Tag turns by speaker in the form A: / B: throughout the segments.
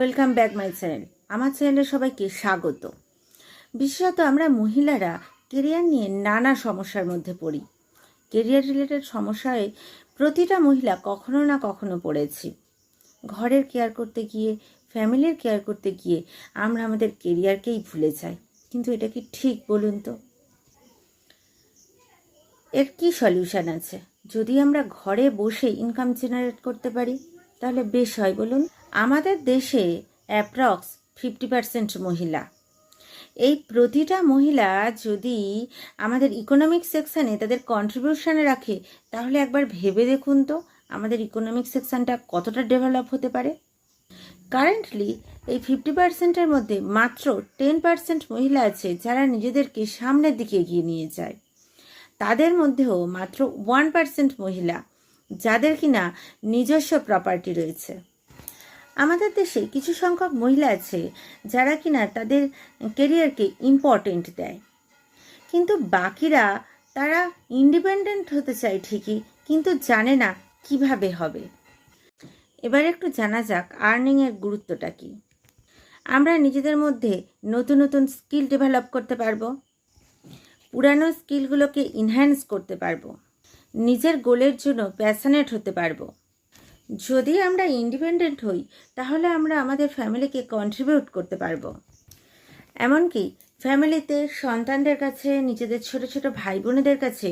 A: Welcome back my channel. আমার চ্যানেলে সবাইকে স্বাগত। বিশেষত আমরা মহিলারা কেরিয়ার নিয়ে নানা সমস্যার মধ্যে পড়ি। কেরিয়ার রিলেটেড সমস্যায় প্রতিটা মহিলা কখনো না কখনো পড়েছি। ঘরের কেয়ার করতে গিয়ে, ফ্যামিলির কেয়ার করতে গিয়ে আমরা আমাদের কেরিয়ারকেই ভুলে যাই। কিন্তু এটা কি ঠিক বলুন তো? এর কি সলিউশন আছে? যদি আমরা ঘরে বসে ইনকাম জেনারেট করতে পারি তাহলে বেশ হয় বলুন। আমাদের দেশে অ্যাপ্রক্স 50% মহিলা। এই প্রতিটা মহিলা যদি আমাদের ইকোনমিক সেকশানে তাদের কন্ট্রিবিউশনে রাখে তাহলে একবার ভেবে দেখুন তো আমাদের ইকোনমিক সেকশানটা কতটা ডেভেলপ হতে পারে। কারেন্টলি এই 50%-এর মধ্যে মাত্র 10% মহিলা আছে যারা নিজেদেরকে সামনের দিকে এগিয়ে নিয়ে যায়। তাদের মধ্যেও মাত্র 1% মহিলা যাদের কিনা নিজস্ব প্রপার্টি রয়েছে। আমাদের দেশে কিছু সংখ্যক মহিলা আছে যারা কিনা তাদের কেরিয়ারকে ইম্পর্টেন্ট দেয়, কিন্তু বাকিরা তারা ইন্ডিপেন্ডেন্ট হতে চায় ঠিকই, কিন্তু জানে না কিভাবে হবে। এবার একটু জানা যাক আর্নিংয়ের গুরুত্বটা কী। আমরা নিজেদের মধ্যে নতুন নতুন স্কিল ডেভেলপ করতে পারবো, পুরানো স্কিলগুলোকে ইনহ্যান্স করতে পারবো, নিজের গোলের জন্য প্যাশনেট হতে পারবো। যদি আমরা ইন্ডিপেন্ডেন্ট হই তাহলে আমরা আমাদের ফ্যামিলিকে কন্ট্রিবিউট করতে পারবো। এমনকি ফ্যামিলিতে সন্তানদের কাছে, নিজেদের ছোট ছোট ভাই বোনেদের কাছে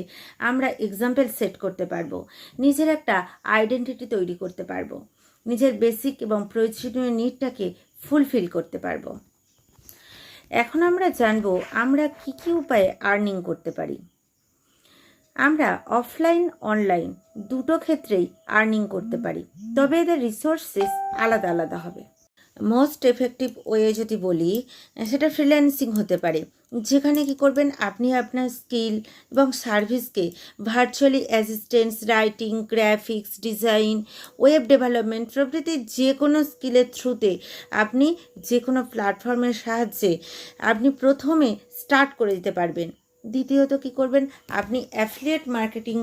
A: আমরা এক্সাম্পল সেট করতে পারবো, নিজের একটা আইডেন্টিটি তৈরি করতে পারবো, নিজের বেসিক এবং প্রয়োজনীয় নিডটাকে ফুলফিল করতে পারবো। এখন আমরা জানবো আমরা কি কি উপায়ে আর্নিং করতে পারি। আমরা অফলাইন অনলাইন দুটো ক্ষেত্রেই আর্নিং করতে পারি, তবে এদের রিসোর্সেস আলাদা আলাদা হবে। মোস্ট এফেক্টিভ ওয়ে যদি বলি সেটা ফ্রিল্যান্সিং হতে পারে, যেখানে কি করবেন আপনি আপনার স্কিল এবং সার্ভিসকে virtually assistance, writing, graphics design, web development প্রভৃতি যে কোনো স্কিলের থ্রুতে আপনি যে কোনো প্ল্যাটফর্মের সাহায্যে আপনি প্রথমে স্টার্ট করে দিতে পারবেন। দ্বিতীয়ত কি করবেন, আপনি অ্যাফিলিয়েট মার্কেটিং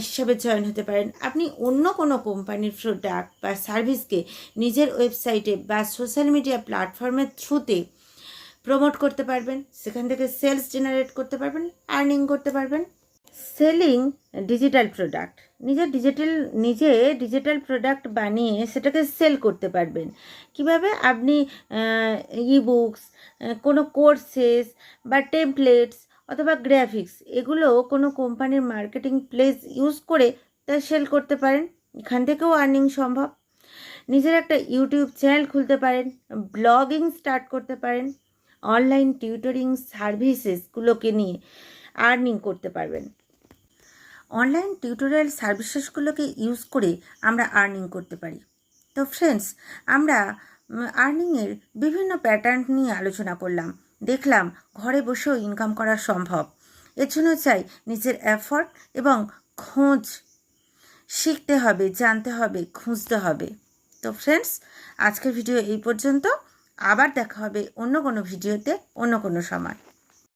A: হিসাবে জয়েন হতে পারেন। আপনি অন্য কোনো কোম্পানির প্রোডাক্ট বা সার্ভিসকে নিজের ওয়েবসাইটে বা সোশ্যাল মিডিয়া প্ল্যাটফর্মের থ্রুতে প্রমোট করতে পারবেন, সেখান থেকে সেলস জেনারেট করতে পারবেন, আর্নিং করতে পারবেন। সেলিং ডিজিটাল প্রোডাক্ট, নিজে ডিজিটাল প্রোডাক্ট বানিয়ে সেটাকে সেল করতে পারবেন। কিভাবে? আপনি ইবুকস, কোনো কোর্সেস বা টেমপ্লেটস অথবা গ্রাফিক্স এগুলো কোনো কোম্পানির মার্কেটিং প্লেস ইউজ করে তা সেল করতে পারেন, এখান থেকেও আর্নিং সম্ভব। নিজের একটা ইউটিউব চ্যানেল খুলতে পারেন, ব্লগিং স্টার্ট করতে পারেন, অনলাইন টিউটরিং সার্ভিসেসগুলোকে নিয়ে আর্নিং করতে পারবেন। অনলাইন টিউটোরিয়াল সার্ভিসেসগুলোকে ইউজ করে আমরা আর্নিং করতে পারি। তো ফ্রেন্ডস, আমরা আর্নিংয়ের বিভিন্ন প্যাটার্ন নিয়ে আলোচনা করলাম, দেখলাম ঘরে বসেও ইনকাম করা সম্ভব। এর জন্য চাই নিজের এফর্ট এবং খোঁজ, শিখতে হবে, জানতে হবে, খুঁজতে হবে। তো ফ্রেন্ডস, আজকের ভিডিও এই পর্যন্ত। আবার দেখা হবে অন্য কোনো ভিডিওতে, অন্য কোনো সময়।